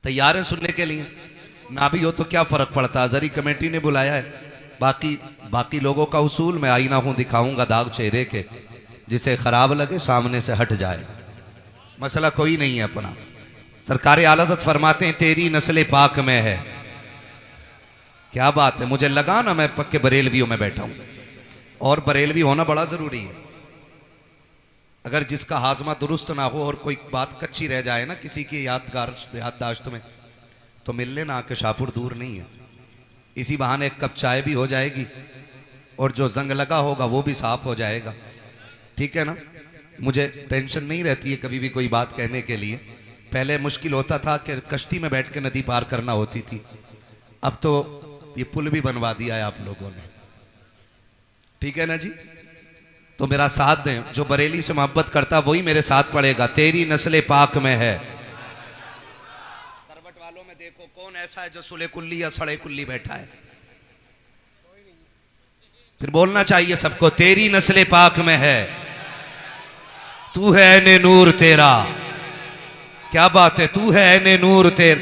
तैयार है सुनने के लिए? ना भी हो तो क्या फर्क पड़ता, अजहरी कमेटी ने बुलाया है। बाकी लोगों का उसूल, मैं आईना हूं दिखाऊंगा दाग चेहरे के, जिसे खराब लगे सामने से हट जाए, मसला कोई नहीं है अपना। सरकार आला हज़रत फरमाते हैं तेरी नस्ल पाक में है। क्या बात है, मुझे लगा ना मैं पक्के बरेलवियों में बैठा हूं, और बरेलवी होना बड़ा जरूरी है। अगर जिसका हाजमा दुरुस्त ना हो और कोई बात कच्ची रह जाए ना किसी की याददाश्त में, तो मिलने ना आके शाहपुर दूर नहीं है। इसी बहाने एक कप चाय भी हो जाएगी और जो जंग लगा होगा वो भी साफ हो जाएगा। ठीक है ना? मुझे टेंशन नहीं रहती है कभी भी कोई बात कहने के लिए। पहले मुश्किल होता था कि कश्ती में बैठ के नदी पार करना होती थी, अब तो ये पुल भी बनवा दिया है आप लोगों ने। ठीक है ना जी? तो मेरा साथ दें, जो बरेली से मोहब्बत करता वही मेरे साथ पड़ेगा। तेरी नस्ल पाक में है। करवट वालों में देखो कौन ऐसा है जो सुले कुल्ली या सड़े कुल्ली बैठा है? फिर बोलना चाहिए सबको, तेरी नस्ल पाक में है, तू है ऐने नूर तेरा। क्या बात है, तू है ऐने नूर तेर।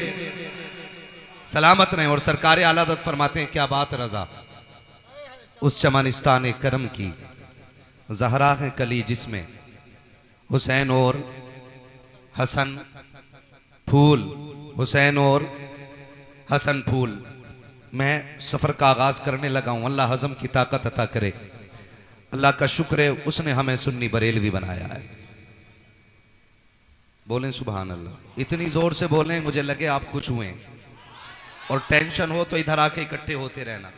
सलामत रहे। और सरकार आला हज़रत फरमाते हैं क्या बात रजा, उस चमनिस्तान करम की ज़हरा है कली जिसमें हुसैन और हसन फूल, हुसैन और हसन फूल। मैं सफ़र का आगाज़ करने लगा हूँ। अल्लाह हज़म की ताकत अता करे। अल्लाह का शुक्र है उसने हमें सुन्नी बरेलवी बनाया है। बोलें सुभान अल्लाह। इतनी ज़ोर से बोलें मुझे लगे आप कुछ हुए, और टेंशन हो तो इधर आके इकट्ठे होते रहना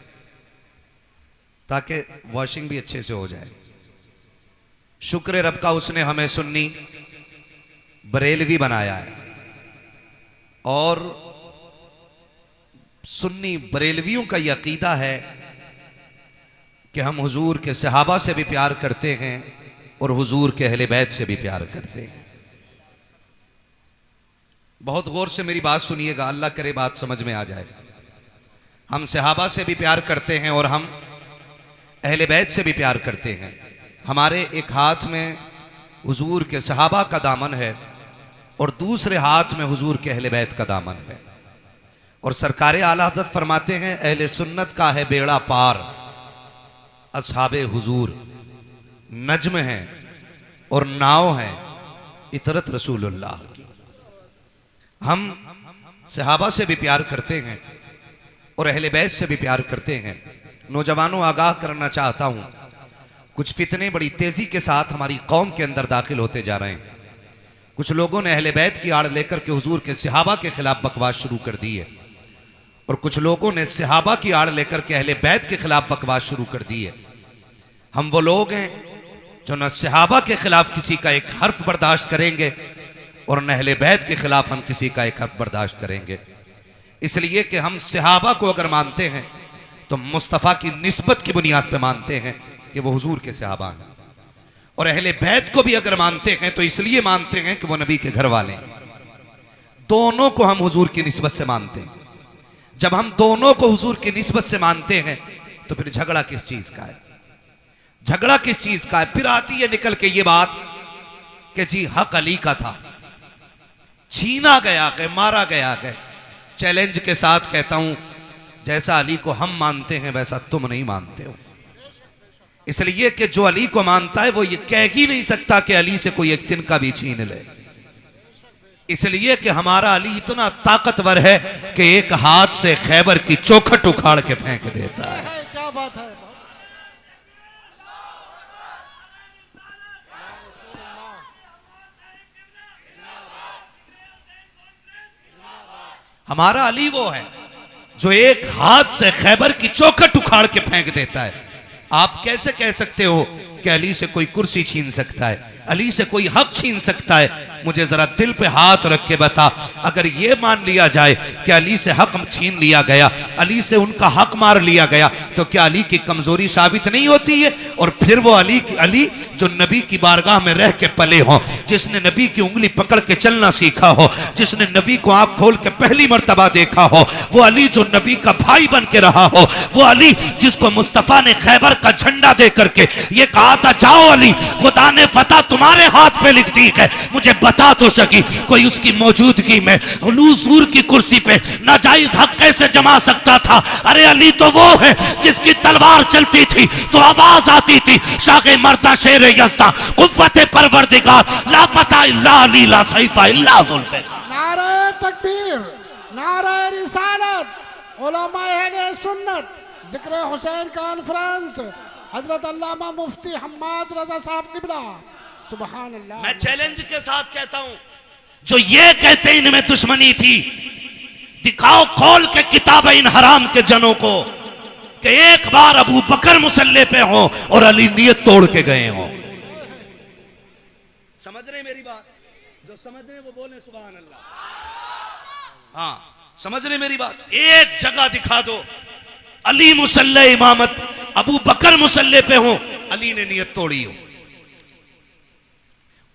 ताकि वॉशिंग भी अच्छे से हो जाए। शुक्र रब का उसने हमें सुन्नी बरेलवी बनाया है। और सुन्नी बरेलवियों का यह अकीदा है कि हम हुजूर के सहाबा से भी प्यार करते हैं और हुजूर के अहले बैत से भी प्यार करते हैं। बहुत गौर से मेरी बात सुनिएगा, अल्लाह करे बात समझ में आ जाए। हम सहाबा से भी प्यार करते हैं और हम अहले बैत से भी प्यार करते हैं। हमारे एक हाथ में हुजूर के सहाबा का दामन है और दूसरे हाथ में हुजूर के अहले बैत का दामन है। और सरकार आला हज़रत फरमाते हैं अहले सुन्नत का है बेड़ा पार, असहाबे हुजूर नज्म है और नाव है इतरत रसूलुल्लाह की। हम सहाबा से भी प्यार करते हैं और अहले बैत से भी प्यार करते हैं। नौजवानों, आगाह करना चाहता हूं, कुछ फितने बड़ी तेजी के साथ हमारी कौम के अंदर दाखिल होते जा रहे हैं। कुछ लोगों ने अहले बैत की आड़ लेकर के हुजूर के सहाबा के खिलाफ बकवास शुरू कर दी है, और कुछ लोगों ने सहाबा की आड़ लेकर के अहले बैत के खिलाफ बकवास शुरू कर दी है। हम वो लोग हैं जो न सहाबा के खिलाफ किसी का एक हर्फ बर्दाश्त करेंगे और न अहले बैत के खिलाफ हम किसी का एक हर्फ बर्दाश्त करेंगे। इसलिए कि हम सहाबा को अगर मानते हैं तो मुस्तफ़ा की निस्बत की बुनियाद पर मानते हैं कि वो हुजूर के सहाबा हैं, और अहले बैत को भी अगर मानते हैं तो इसलिए मानते हैं कि वो नबी के घर वाले हैं। दोनों को हम हुजूर की निस्बत से मानते हैं। जब हम दोनों को हुजूर की निस्बत से मानते हैं तो फिर झगड़ा किस चीज का है? झगड़ा किस चीज का है? फिर आती है निकल के ये बात कि जी हक अली का था, छीना गया है, मारा गया है। चैलेंज के साथ कहता हूं, जैसा अली को हम मानते हैं वैसा तुम नहीं मानते हो। इसलिए कि जो अली को मानता है वो ये कह ही नहीं सकता कि अली से कोई एक तिनका भी छीन ले। इसलिए कि हमारा अली इतना ताकतवर है कि एक हाथ से खैबर की चौखट उखाड़ के फेंक देता है। क्या बात है। हमारा अली वो है जो एक हाथ से खैबर की चौखट उखाड़ के फेंक देता है। आप कैसे कह सकते हो कि अली से कोई कुर्सी छीन सकता है, अली से कोई हक छीन सकता है? मुझे जरा दिल पे हाथ रख के बता, अगर ये मान लिया जाए कि अली से हक छीन लिया गया, अली से उनका हक मार लिया गया, तो क्या अली की कमजोरी साबित नहीं होती है? और फिर वो अली जो नबी की बारगाह में रह के पले हो, जिसने नबी की उंगली पकड़ के चलना सीखा हो, जिसने नबी को आंख खोल के पहली मर्तबा देखा हो, वो अली जो नबी का भाई बन के रहा हो, वो अली जिसको मुस्तफा ने खैबर का झंडा दे करके ये कहा था जाओ अली, खुदा ने फतह तुम्हारे हाथ पे लिख दी है। मुझे बता तो सकी कोई उसकी मौजूदगी में हुजूर की कुर्सी पे नाजायज हक कैसे जमा सकता था? अरे अली तो वो है जिसकी तलवार चलती थी तो आवाज आती थी, शागे मर्दा शेर यज़्दा कुव्वत परवरदिगार ला फतह इल्ला अली ला सैफा इल्ला जुल्फ़िकार। नारे तकबीर, नारे रिसालत, उलमाए अहले सुन्नत, जिक्र हुसैन कॉन्फ्रेंस, हजरत अल्लामा मुफ्ती हम्माद रजा साहब किबला, सुभान अल्लाह। मैं चैलेंज के साथ कहता हूं, जो ये कहते हैं इनमें दुश्मनी थी, दिखाओ खोल के किताब इन हराम के जनों को कि एक बार अबू बकर मुसल्ले पे हो और अली नियत तोड़ के गए हो। समझ रहे मेरी बात? जो समझ रहे वो बोले सुभान अल्लाह। हाँ, समझ रहे मेरी बात? एक जगह दिखा दो अली मुसल्ले इमामत, अबू बकर मुसल्ले पे हो, अली ने नियत तोड़ी हो।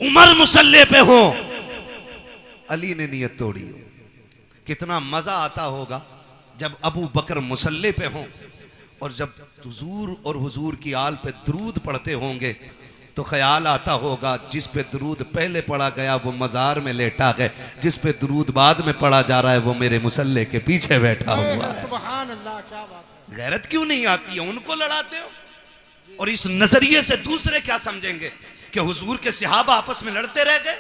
उमर मुसल्ले पे हो, अली ने नियत तोड़ी हो। कितना मजा आता होगा जब अबू बकर मुसल्ले पे हो और जब हुजूर और हुजूर की आल पे दरूद पढ़ते होंगे तो ख्याल आता होगा जिस पे दरूद पहले पढ़ा गया वो मजार में लेटा है, जिस पे दरूद बाद में पढ़ा जा रहा है वो मेरे मुसल्ले के पीछे बैठा हुआ है। सुभान अल्लाह, क्या बात है। गैरत क्यों नहीं आती है? उनको लड़ाते हो। और इस नजरिए से दूसरे क्या समझेंगे कि हुजूर के सहाबा आपस में लड़ते रह गए?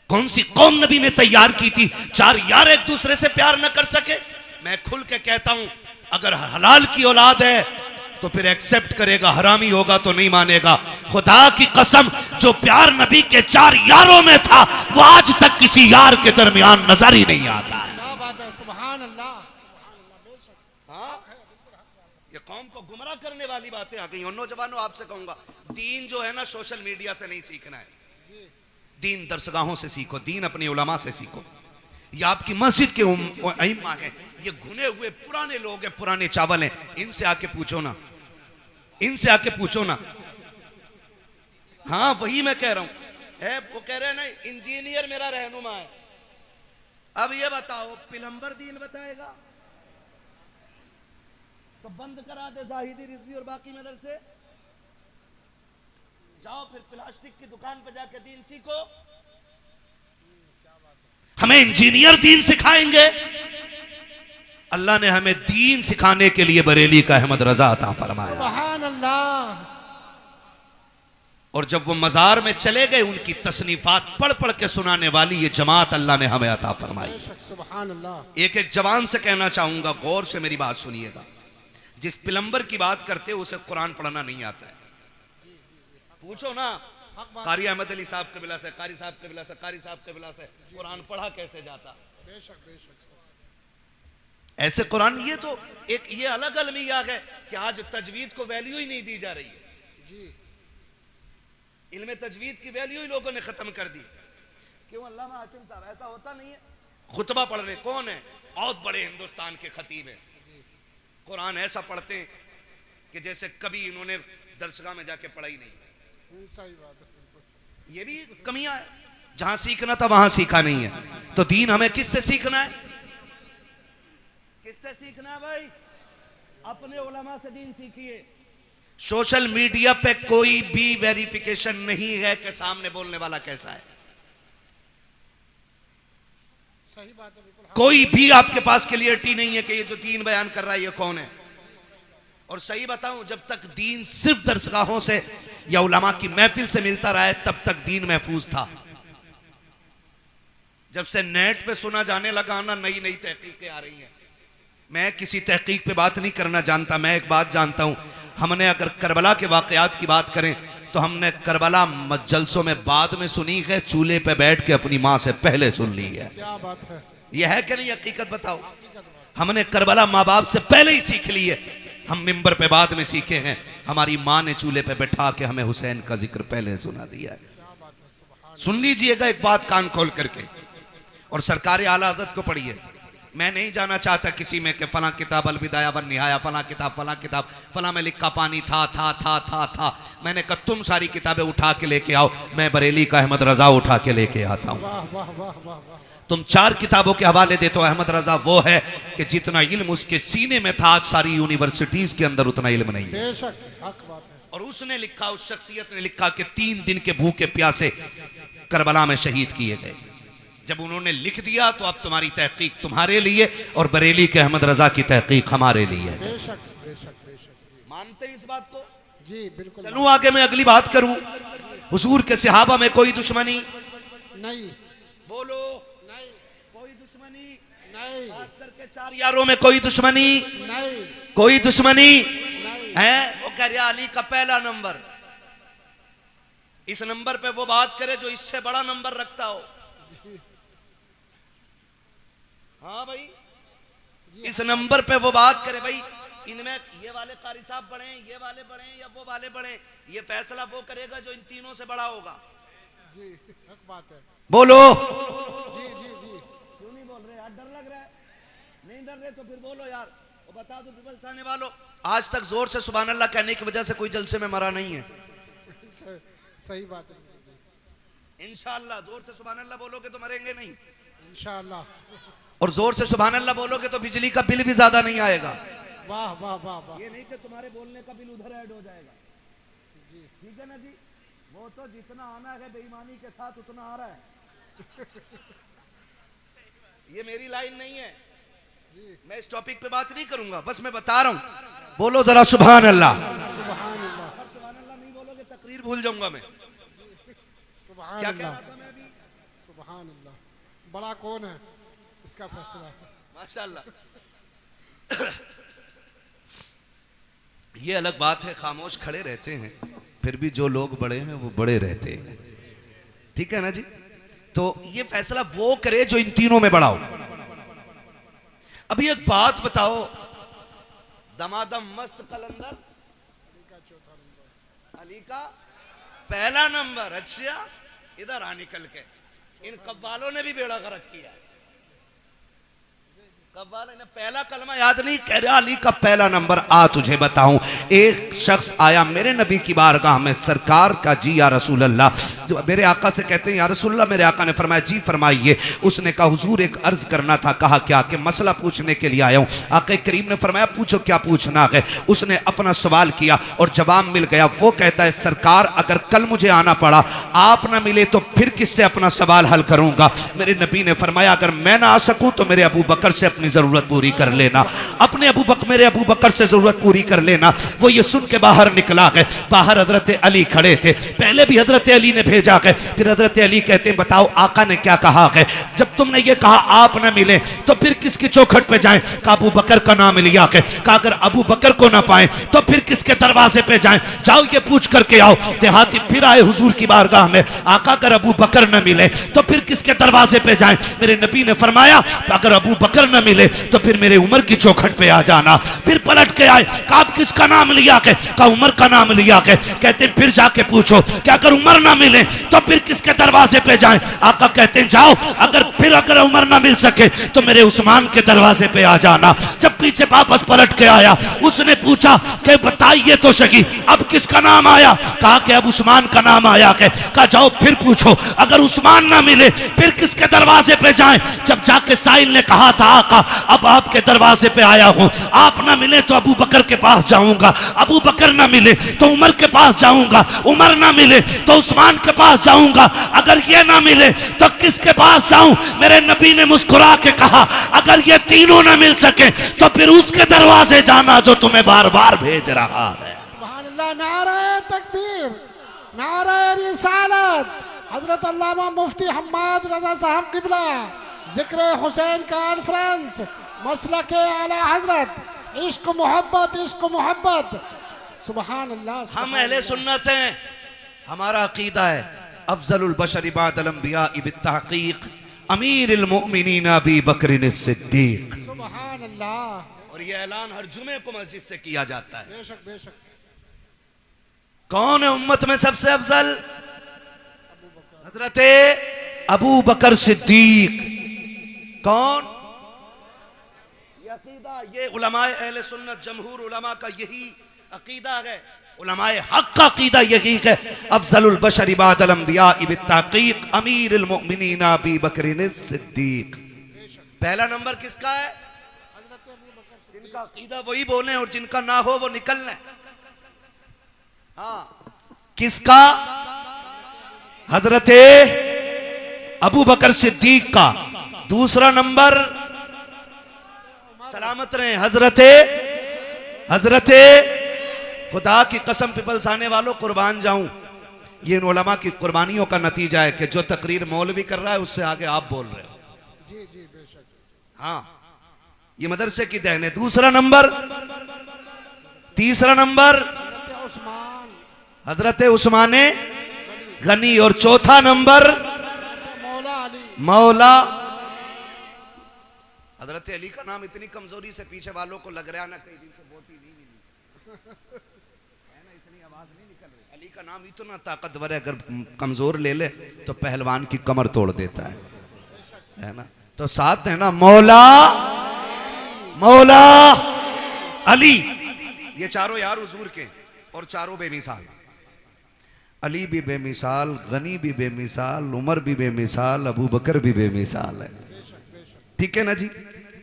कौन सी कौम नबी ने तैयार की थी चार यार एक दूसरे से प्यार न कर सके? मैं खुल के कहता हूं, अगर हलाल की औलाद है तो फिर एक्सेप्ट करेगा, हरामी होगा तो नहीं मानेगा। खुदा की कसम, जो प्यार नबी के चार यारों में था वो आज तक किसी यार के दरमियान नजर ही नहीं आता। क्या बात है, सुभान अल्लाह। हाँ, ये कौम को गुमराह करने वाली बातें आ गई। और नौजवानों, आपसे कहूंगा, दीन जो है ना सोशल मीडिया से नहीं सीखना है। दीन दरसगाहों से सीखो, दीन अपनी उलमा से सीखो। ये आपकी मस्जिद के अइम्मा हैं, ये घुने हुए पुराने लोग हैं, पुराने चावल हैं। इनसे आके पूछो ना, इनसे आके पूछो ना। हाँ, वही मैं कह रहा हूं। वो कह रहे हैं ना इंजीनियर मेरा रहनुमा है। अब ये बताओ, पिलंबर दीन बताएगा तो बंद करा दे जाहिदी रिजवी और बाकी मदरसे। जाओ फिर प्लास्टिक की दुकान पे जाके दीन सीखो। हमें इंजीनियर दीन सिखाएंगे? अल्लाह ने हमें दीन सिखाने के लिए बरेली का अहमद रजा अता फरमाया। सुभान अल्लाह। और जब वो मजार में चले गए, उनकी तसनीफात पढ़ पढ़ के सुनाने वाली ये जमात अल्लाह ने हमें अता फरमाई। सुभान अल्लाह। एक एक जवान से कहना चाहूंगा, गौर से मेरी बात सुनिएगा। जिस पिलंबर की बात करते हो उसे कुरान पढ़ना नहीं आता है। पूछो ना कारी अहमद अली साहब कबिला से, कारी साहब कबिला से, कारी साहब कबिला से, कुरान पढ़ा कैसे जाता? बेशक बेशक। ऐसे कुरान, ये तो एक ये अलग अलमिया है कि आज तजवीद को वैल्यू ही नहीं दी जा रही है जी। इल्म तजवीद की वैल्यू ही लोगों ने खत्म कर दी। क्यों अल्लामा हाशिम साहब? ऐसा होता नहीं है। खुतबा पढ़ रहे कौन है? बहुत बड़े हिंदुस्तान के खतीब हैं। कुरान ऐसा पढ़ते हैं कि जैसे कभी इन्होंने दरसगाह में जाके पढ़ा ही नहीं। सही बात है। ये भी कमियां है। जहां सीखना था वहां सीखा नहीं है। तो दीन हमें किससे सीखना है? किससे सीखना है भाई? अपने उलमा से दीन सीखिए। सोशल मीडिया पे कोई भी वेरिफिकेशन नहीं है कि सामने बोलने वाला कैसा है। सही बात है, बिल्कुल। कोई भी आपके पास क्लियरिटी नहीं है कि ये जो दीन बयान कर रहा है ये कौन है। और सही बताऊं, जब तक दीन सिर्फ दरसगाहों से या उलमा की महफिल से मिलता रहा है तब तक दीन महफूज था। जब से नेट पे सुना जाने लगा ना, नई नई तहकीकें आ रही हैं। मैं किसी तहकीक पे बात नहीं करना जानता, मैं एक बात जानता हूं। हमने अगर करबला के वाकयात की बात करें तो हमने करबला जलसों में बाद में सुनी है, चूल्हे पे बैठ के अपनी माँ से पहले सुन ली है। क्या बात है। यह है कि नहीं? हकीकत बताओ। हमने करबला माँ बाप से पहले ही सीख ली है। हम मिंबर पे बाद में सीखे हैं। हमारी माँ ने चूल्हे पे बैठा के हमें हुसैन का जिक्र पहले सुना दिया है। सुन लीजिएगा एक बात कान खोल करके, और सरकार आला हज़रत को पढ़िए। मैं नहीं जाना चाहता किसी में कि फला किताब अलविदाया वन निहाया, फला किताब फला में लिखा पानी था। मैंने कहा तुम सारी किताबें उठा के लेके आओ, मैं बरेली का अहमद रजा उठा के लेके आता हूँ। वाह वाह वाह वाह वाह। तुम 4 किताबों के हवाले देते हो। अहमद रजा वो है कि जितना इल्म उसके सीने में था, आज सारी यूनिवर्सिटीज के अंदर उतना इल्म नहीं है। बेशक हक बात है। और उसने लिखा, उस शख्सियत ने लिखा कि 3 दिन के भूखे प्यासे करबला में शहीद किए गए। जब उन्होंने लिख दिया तो अब तुम्हारी तहकीक तुम्हारे लिए और बरेली के अहमद रजा की तहकीक हमारे लिए। बेशक बेशक बेशक। मानते हैं इस बात को? जी बिल्कुल। चलूं आगे, मैं अगली बात करूं। हुजूर के सहाबा में कोई दुश्मनी नहीं, बोलो, नहीं, कोई दुश्मनी नहीं, खास करके 4 यारों में कोई दुश्मनी नहीं, कोई दुश्मनी नहीं। है। वो कह रहा अली का पहला नंबर, इस नंबर पे वो बात करे जो इससे बड़ा नंबर रखता हो। हाँ भाई, इस नंबर पे वो बात करे। भाई इनमें ये वाले कारी साहब बढ़े, ये वाले बढ़े या वो वाले बढ़े, ये फैसला वो करेगा जो इन तीनों से बड़ा होगा। जी हक बात है। बोलो। जी जी जी। क्यों नहीं बोल रहे यार? डर लग रहा है? नहीं डर रहे तो फिर बोलो यार। वो बता दो पीपल्स आने वालों, आज तक जोर से सुभान अल्लाह कहने की वजह से कोई जलसे में मरा नहीं है। सही बात है। इंशाअल्लाह जोर से सुभान अल्लाह बोलोगे तो मरेंगे नहीं इंशाअल्लाह। और जोर से सुभान अल्लाह बोलोगे तो बिजली का बिल भी ज्यादा नहीं आएगा। वाह वाह वाह वाह। ये नहीं कि तुम्हारे बोलने का बिल उधर ऐड हो जाएगा। जी ठीक है ना जी? वो तो जितना आना है बेईमानी के साथ उतना आ रहा है। ये मेरी लाइन नहीं है, मैं इस टॉपिक पे बात नहीं करूंगा, बस मैं बता रहा हूं। बोलो जरा सुभान अल्लाह। सुभान अल्लाह। सुभान अल्लाह नहीं बोलोगे तकरीर भूल जाऊंगा मैं। सुभान क्या कह अल्लाह। रहा था मैं अभी? सुभान अल्लाह। बड़ा कौन है, इसका फैसला। माशाअल्लाह। ये अलग बात है, खामोश खड़े रहते हैं, फिर भी जो लोग बड़े हैं वो बड़े रहते हैं। ठीक है ना जी? तो ये फैसला वो करे जो इन तीनों में बड़ा हो। अभी एक बात बताओ, दमादम मस्त कलंदर अली का पहला नंबर। अच्छा इधर आ निकल के, इन कव्वालों ने भी बेड़ा गर्क किया। कव्वालों ने पहला कलमा याद नहीं, कह रहा अली का पहला नंबर। आ तुझे बताऊं, एक शख्स आया मेरे नबी की बारगाह में, सरकार का जी या रसूल अल्लाह, जो मेरे आका से कहते हैं या रसूल अल्लाह। मेरे आका ने फरमाया जी फरमाइए। उसने कहा हुजूर एक अर्ज करना था। कहा क्या? कि मसला पूछने के लिए आया हूं। आका करीम ने फरमाया पूछो क्या पूछना है। उसने अपना सवाल किया और जवाब मिल गया। वो कहता है सरकार अगर कल मुझे आना पड़ा, आप ना मिले तो फिर किससे अपना सवाल हल करूंगा? मेरे नबी ने फरमाया अगर मैं ना आ सकूं तो मेरे अबू बकर से अपनी जरूरत पूरी कर लेना। अपने मेरे अबू बकर से जरूरत पूरी कर लेना। वो ये सुन के बाहर निकला है। बाहर हजरत अली खड़े थे। पहले भी हजरत अली ने भेजा है, फिर हजरत अली कहते हैं बताओ आका ने क्या कहा है? जब तुमने ये कहा आप न मिले तो फिर किसकी चौखट पे जाएं? कहा अबू बकर का नाम लिया है। कहा अगर अबू बकर को ना पाए तो फिर किसके दरवाजे पे जाएं? जाओ ये पूछ करके आओ। देहाती फिर आए हुजूर की बारगाह में। आका अगर अबू बकर न मिले तो फिर किसके दरवाजे पे जाएं? मेरे नबी ने फरमाया अगर अबू बकर न मिले तो फिर मेरे उमर की चौखट पे आ जाना। फिर पलट के आए। कहा किसका नाम लिया के? कहा उमर का नाम लिया के। कहते फिर जाके पूछो क्या अगर उमर ना मिले तो फिर किसके दरवाजे पे जाएं? आका कहते जाओ अगर उमर ना मिल सके तो मेरे उस्मान के दरवाजे पे आ जाना। जब पीछे वापस पलट के आया, उसने पूछा कि बताइए तो सही अब किसका नाम आया? कहा कि अब उस्मान का नाम आया के। कहा जाओ फिर पूछो अगर उस्मान ना मिले फिर किसके दरवाजे पे जाएं? जब जाके साइल ने कहा था आका अब आपके दरवाजे पे आया हूं, आप ना मिले तो अबू बकर के पास जाऊंगा, अबू बकर ना मिले तो उमर के पास जाऊंगा, उमर ना मिले तो उस्मान के पास जाऊंगा, अगर ये ना मिले तो किसके पास जाऊं? मेरे नबी ने मुस्कुरा के कहा अगर ये तीनों ना मिल सके तो फिर उसके दरवाजे जाना जो तुम्हें बार बार भेज रहा है। सुभान अल्लाह। नारे तकबीर, नारे रिसालत। हजरत अल्लामा मुफ्ती हम्माद रजा साहब किबला जिक्र हुसैन कॉन्फ्रेंस मसलक आला हजरत, इश्क मोहब्बत। सुभान अल्लाह। हम अहले सुन्नत हैं, हमारा अकीदा है अफजलुल बशर बअदल अंबिया बित्तहकीक अमीरुल मोमिनीन अबी बकर सिद्दीक। सुभान अल्लाह। और ये ऐलान हर जुमे को मस्जिद से किया जाता है। बेशक बेशक। कौन है उम्मत में सबसे अफजल? हजरत अबू बकर सिद्दीक। कौन? ये अकीदा, ये उलमाए अहले सुन्नत जमहूर उलमा का यही अकीदा है। उलमाए हक का अकीदा यही है अफजलुल बशर बअदल अंबिया बित्तहकीक अमीरुल मोमिनीन अबी बकर सिद्दीक। पहला नंबर किसका है? जिनका अकीदा वही बोले और जिनका ना हो वो निकल लें। किसका? हजरत अबू बकर सिद्दीक का। दूसरा नंबर, सलामत रहे, हजरत खुदा की कसम पिपल्स आने वालों कुर्बान जाऊं, ये इन उलमा की कुर्बानियों का नतीजा है कि जो तकरीर मौलवी कर रहा है उससे आगे आप बोल रहे हो। जी जी बेशक। हाँ, ये मदरसे की देन है। दूसरा नंबर, तीसरा नंबर उस्मान हजरत उस्मान गनी, और चौथा नंबर मौला अली। मौला हजरत अली का नाम इतनी कमजोरी से पीछे वालों को लग रहा है ना, कई दिन से बोटी नहीं मिली है ना, इतनी आवाज नहीं निकल रही। अली का नाम इतना ताकतवर है, अगर कमजोर ले ले तो पहलवान की कमर तोड़ देता है ना। तो साथ है ना, मौला अली, ये चारों यार हुजूर के, और चारों बेमिसाल। अली भी बेमिसाल, गनी भी बेमिसाल, उमर भी बेमिसाल, अबू बकर भी बेमिसाल है। ठीक है ना जी,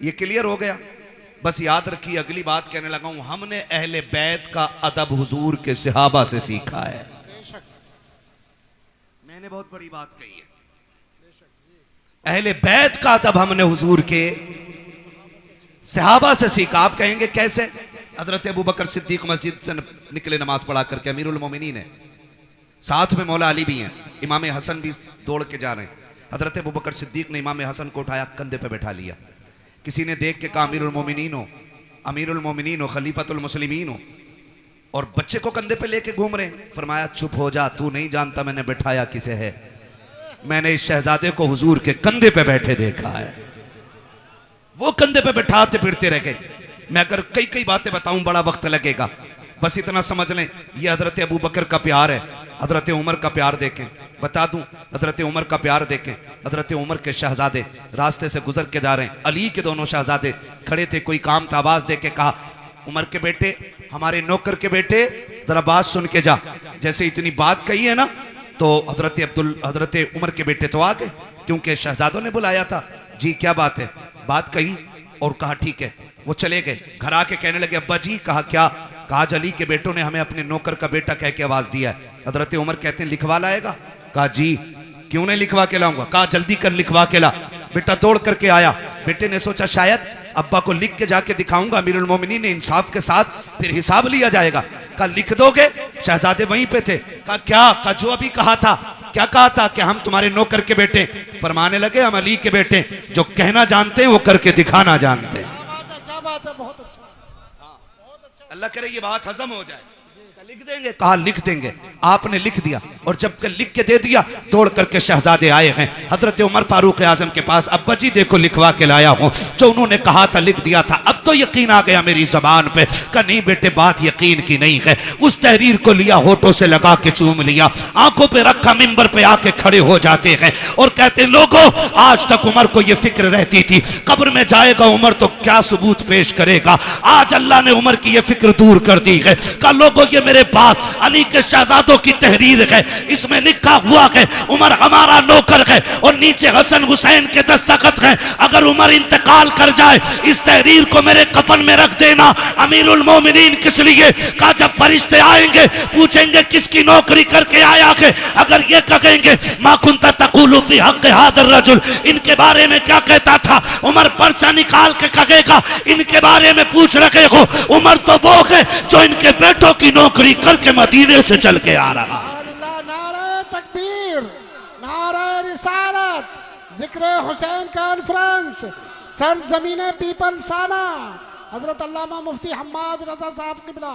ये क्लियर हो गया। बस याद रखिए, अगली बात कहने लगा हूं, हमने अहले बैत का अदब हुजूर के सहाबा से सीखा है। मैंने बहुत बड़ी बात कही है, अहले बैत का अदब हमने हुजूर के सहाबा से सीखा। आप कहेंगे कैसे? हजरत अबू बकर सिद्दीक मस्जिद से निकले नमाज पढ़ा करके, अमीरुल मोमिनीन है, साथ में मौला अली भी हैं, इमाम हसन भी दौड़ के जा रहे हैं। हजरत अबू बकर सिद्दीक ने इमाम हसन को उठाया, कंधे पे बैठा लिया। किसी ने देख के कहा अमीरुल मोमिनीन हो, खलीफतुल मुस्लिमीन हो, और बच्चे को कंधे पे लेके घूम रहे हैं। फरमाया चुप हो जा, तू नहीं जानता मैंने बैठाया किसे है। मैंने इस शहजादे को हुजूर के कंधे पे बैठे देखा है। वो कंधे पे बैठाते फिरते रह गए। मैं अगर कई कई बातें बताऊं बड़ा वक्त लगेगा, बस इतना समझ लें, ये हजरत अबू बकर का प्यार है। हजरत उमर का प्यार देखें, बता दूं, हजरत उमर का प्यार देखें। हजरत उमर के शहजादे रास्ते से गुजर के जा रहे हैं, अली के दोनों शहजादे खड़े थे, कोई काम था, आवाज दे के कहा उमर के बेटे, हमारे नौकर के बेटे, जरा बात सुन के जा। जैसे इतनी बात कही है ना, तो हजरत उमर के बेटे तो आ गए, क्योंकि शहजादों ने बुलाया था। जी क्या बात है? बात कही और कहा ठीक है। वो चले गए, घर आके कहने लगे अब्बा जी। कहा क्या? कहा अली के बेटों ने हमें अपने नौकर का बेटा कह के आवाज दिया है। हजरत उमर कहते हैं लिखवा लाएगा? कहा जी क्यों नहीं लिखवा के लाऊंगा। कहा जल्दी कर लिखवा के ला। बेटा दौड़ करके आया। बेटे ने सोचा शायद अब्बा को लिख के जाके दिखाऊंगा, अमीरुल मोमिनीन ने इंसाफ के साथ फिर हिसाब लिया जाएगा। कहा लिख दोगे? शहजादे वहीं पे थे। कहा क्या? कहा जो अभी कहा था। क्या कहा था? कि हम तुम्हारे नौकर के बेटे। फरमाने लगे हम अली के बेटे, जो कहना जानते हैं वो करके दिखाना जानते हैं। क्या बात है, बहुत अच्छा। अल्लाह करे ये बात हजम हो जाए। लिख देंगे? कहा लिख देंगे। आपने लिख दिया, और जब लिख के दे दिया, दौड़ करके शहजादे आए हैं हजरत उमर फारूक आजम के पास। अब्बा जी देखो लिखवा के लाया हूं, जो उन्होंने कहा था लिख दिया था। अब तो यकीन आ गया मेरी जबान पे। कहा नहीं बेटे, बात यकीन की नहीं है। उस तहरीर को लिया, होठों से लगा के चूम लिया, आंखों पे रखा, मिंबर पे आके खड़े हो जाते हैं और कहते लोगों, आज तक उमर को यह फिक्र रहती थी कब्र में जाएगा उमर तो क्या सबूत पेश करेगा। आज अल्लाह ने उमर की यह फिक्र दूर कर दी है। कहा लोगों, ये मेरे पास अली के शहजादों की तहरीर है, इसमें लिखा हुआ है उमर हमारा नौकर है, और नीचे हसन हुसैन के दस्तखत हैं। अगर उमर इंतकाल कर जाए, इस तहरीर को मेरे कफन में रख देना। अमीरुल मोमिनीन किस लिए? कहा जब फरिश्ते आएंगे पूछेंगे किसकी नौकरी करके आया है, अगर ये कहेंगे मा कुंता तक़ूलु फी हक़्क़ि हाज़ा रजुल, इनके बारे में क्या कहता था, उमर पर्चा निकाल के कहेगा इनके बारे में पूछ रहे हो। उमर तो वो है जो इनके बेटों की नौकरी करके मदीने से चल के आ रहा। नारे तकबीर, नारे रिसालत, जिक्र हुसैन कॉन्फ्रेंस, सरजमीने पीपल साना, हजरत अल्लामा मुफ्ती हम्माद रजा साहब किबला।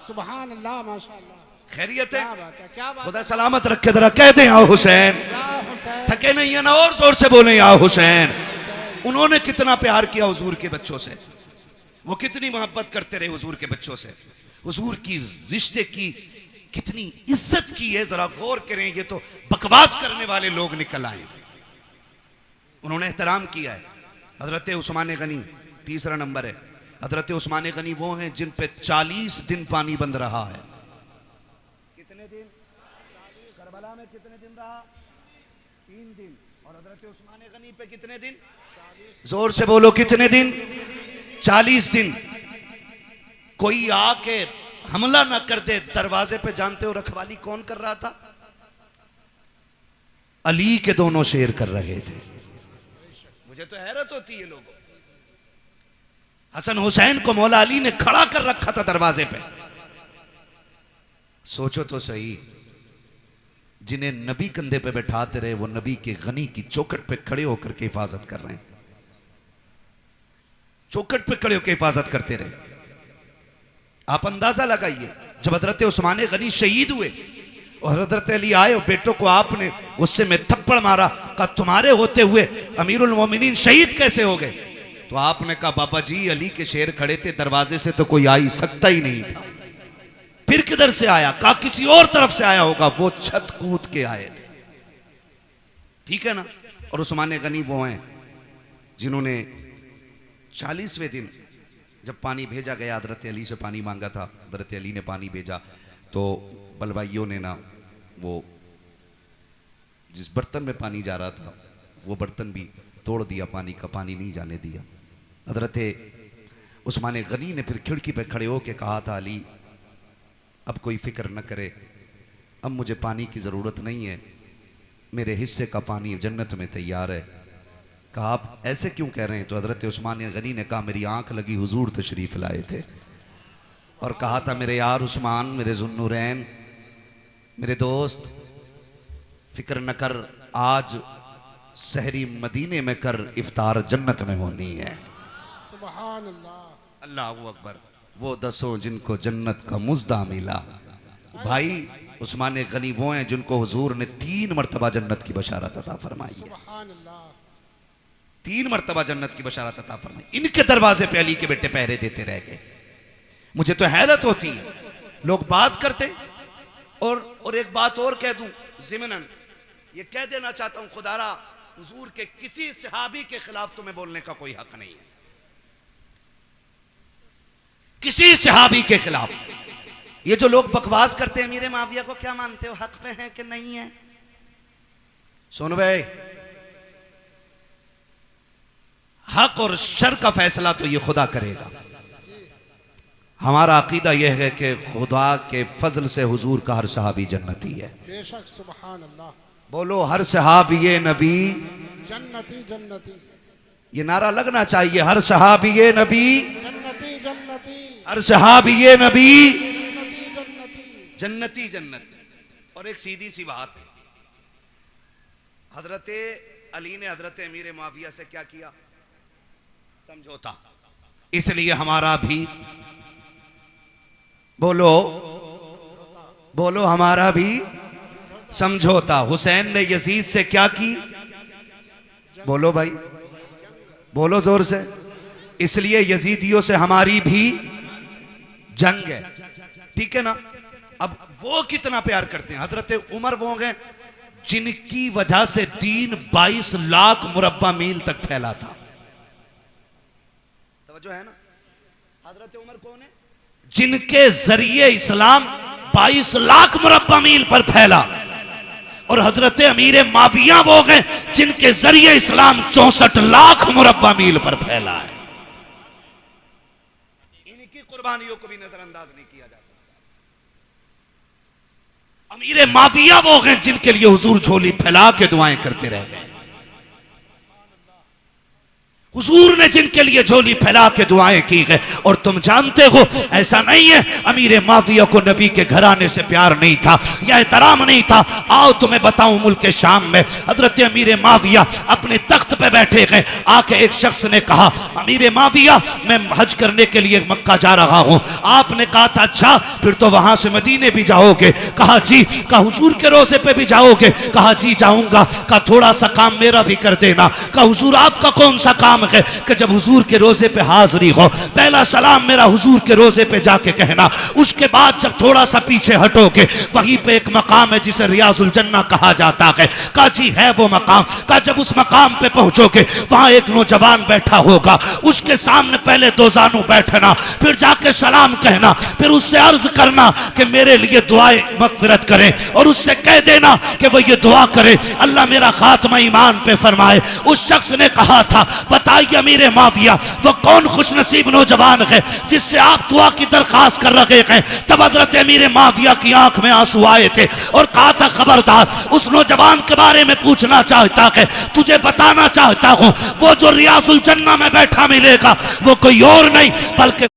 सुभान अल्लाह, माशाअल्लाह। खैरियत है? क्या बात। खुदा सलामत रखे। जरा कह दें या हुसैन। थके नहीं है ना, और जोर से बोले या हुसैन। उन्होंने कितना प्यार किया हुजूर के बच्चों से, वो कितनी मोहब्बत करते रहे हुजूर के बच्चों से, हुजूर की रिश्ते की कितनी इज्जत की है। जरा गौर करें, ये तो बकवास करने वाले लोग निकल आए। उन्होंने एहतराम किया है। हजरत उस्मान गनी तीसरा नंबर है। हजरत उस्मान गनी वो हैं जिन पे 40 दिन पानी बंद रहा है। कितने दिन? करबला में कितने दिन रहा? 3 दिन। और हजरत उस्मान गनी पे कितने दिन? जोर से बोलो कितने दिन? 40 दिन। कोई आके हमला ना कर दे। दरवाजे पे जानते हो रखवाली कौन कर रहा था? अली के दोनों शेर कर रहे थे। मुझे तो हैरत होती है लोगों, हसन हुसैन को मौला अली ने खड़ा कर रखा था दरवाजे पे। सोचो तो सही, जिन्हें नबी कंधे पे बैठाते रहे वो नबी के गनी की चौखट पे खड़े होकर के हिफाजत कर रहे हैं, चौखट पे खड़े होकर हिफाजत करते रहे। आप अंदाजा लगाइए, जब हजरत उस्मान गनी शहीद हुए और हजरत अली आए और बेटों को आपने गुस्से में थप्पड़ मारा, कहा तुम्हारे होते हुए अमीरुल मोमिनीन शहीद कैसे हो गए? तो आपने कहा बाबा जी अली के शेर खड़े थे, दरवाजे से तो कोई आ ही सकता ही नहीं था। फिर किधर से आया? कहा किसी और तरफ से आया होगा, वो छत कूद के आए थे। ठीक है ना? और उस्मान गनी वो हैं जिन्होंने 40वें दिन जब पानी भेजा गया, हजरत अली से पानी मांगा था, हजरत अली ने पानी भेजा, तो बलवाइयों ने ना वो जिस बर्तन में पानी जा रहा था वो बर्तन भी तोड़ दिया, पानी का पानी नहीं जाने दिया। हजरत उस्मान गनी ने फिर खिड़की पे खड़े होकर कहा था अली अब कोई फिक्र न करे, अब मुझे पानी की ज़रूरत नहीं है, मेरे हिस्से का पानी जन्नत में तैयार है। कहा आप ऐसे क्यों कह रहे हैं? तो हजरत उस्मान गनी ने कहा मेरी आंख लगी, हुजूर तशरीफ लाए थे और कहा था मेरे यार उस्मान, मेरे जुन्नूरैन, मेरे दोस्त, फिक्र न कर, आज सहरी मदीने में कर, इफ्तार जन्नत में होनी है। सुभान अल्लाह, अल्लाहु अकबर। वो 10 जिनको जन्नत का मुज़्दा मिला। भाई उस्मान गनी वो हैं जिनको हुजूर ने 3 मरतबा जन्नत की बशारत अता फरमाई है। सुभान अल्लाह, 3 मरतबा जन्नत की बशारत अता फरमाई। इनके दरवाजे पे अली के बेटे पहरे देते रह गए। मुझे तो हैरत होती है, लोग बात करते और एक बात और कह दूं ज़िमनन, ये कह देना चाहता हूं खुदारा, हुजूर के किसी सहाबी के खिलाफ तुम्हें बोलने का कोई हक नहीं है, किसी सहाबी के खिलाफ। ये जो लोग बकवास करते हैं अमीर माविया को क्या मानते हो, हक पे है कि नहीं है? सुन भाई, हक और शर का फैसला तो ये खुदा करेगा। हमारा अकीदा यह है कि खुदा के फजल से हुजूर का हर सहाबी जन्नती है। बेशक, सुभान अल्लाह। बोलो हर सहाबी ये नबी जन्नती जन्नती, ये नारा लगना चाहिए, हर सहाबी ये नबी जन्नती जन्नती, हर सहाबी ये नबी जन्नती जन्नती, जन्नती जन्नती। और एक सीधी सी बात है, हजरत अली ने हजरत अमीर माविया से क्या किया? समझौता। इसलिए हमारा भी बोलो बोलो हमारा भी समझौता। हुसैन ने यजीद से क्या की? बोलो भाई, बोलो जोर से। इसलिए यजीदियों से हमारी भी जंग है। ठीक है ना? अब वो कितना प्यार करते हैं। हजरत उमर वो हैं जिनकी वजह से दीन 22 लाख मुरब्बा मील तक फैला था। तवज्जो है ना? हजरत उमर कौन है? जिनके जरिए इस्लाम 22 लाख मुरब्बा मील पर फैला। और हजरत अमीर माविया वो गए जिनके जरिए इस्लाम 64 लाख मुरब्बा मील पर फैला है। इनकी कुर्बानियों को भी नजरअंदाज नहीं किया जा सकता। अमीर माविया वो गए जिनके लिए हुजूर झोली फैला के दुआएं करते रह गए। हुजूर ने जिनके लिए झोली फैला के दुआएं की है। और तुम जानते हो ऐसा नहीं है अमीर माविया को नबी के घराने से प्यार नहीं था या एहतराम नहीं था। आओ तुम्हें बताऊं, मुल्क शाम में हजरत अमीर माविया अपने तख्त पे बैठे गए। आके एक शख्स ने कहा अमीर माविया मैं हज करने के लिए मक्का जा रहा हूं। आपने कहा था अच्छा फिर तो वहां से मदीने भी जाओगे? कहा जी। कहा हुजूर के रोजे पे भी जाओगे? कहा जी जाऊंगा। कहा थोड़ा सा काम मेरा भी कर देना। कहा हुजूर आपका कौन सा काम है? कि जब हुजूर के रोजे पे हाजिरी हो पहला सलाम मेरा हुजूर के रोजे पे जाके कहना। उसके बाद जब थोड़ा सा पीछे हटोगे वहीं पे एक मकाम है जिसे रियाजुल जन्ना कहा जाता है। कहा जी है वो मकाम। कहा जब उस मकाम पे पहुंचोगे वहां एक नौजवान बैठा होगा, उसके सामने पहले 2 जानू बैठना, फिर जाके सलाम कहना, फिर उससे अर्ज करना कि मेरे लिए दुआए मगफिरत करे और उससे कह देना कि वो ये दुआ करे अल्लाह मेरा खात्मा ईमान पे फरमाए। उस शख्स ने कहा था बता बताइए अमीर माविया वो कौन खुशनसीब नौजवान है जिससे आप दुआ की दरखास्त कर रहे हैं। तब हजरत अमीर माविया की आंख में आंसू आए थे और कहा था खबरदार, उस नौजवान के बारे में पूछना चाहता है, तुझे बताना चाहता हूं वो जो रियाजुल जन्ना में बैठा मिलेगा वो कोई और नहीं बल्कि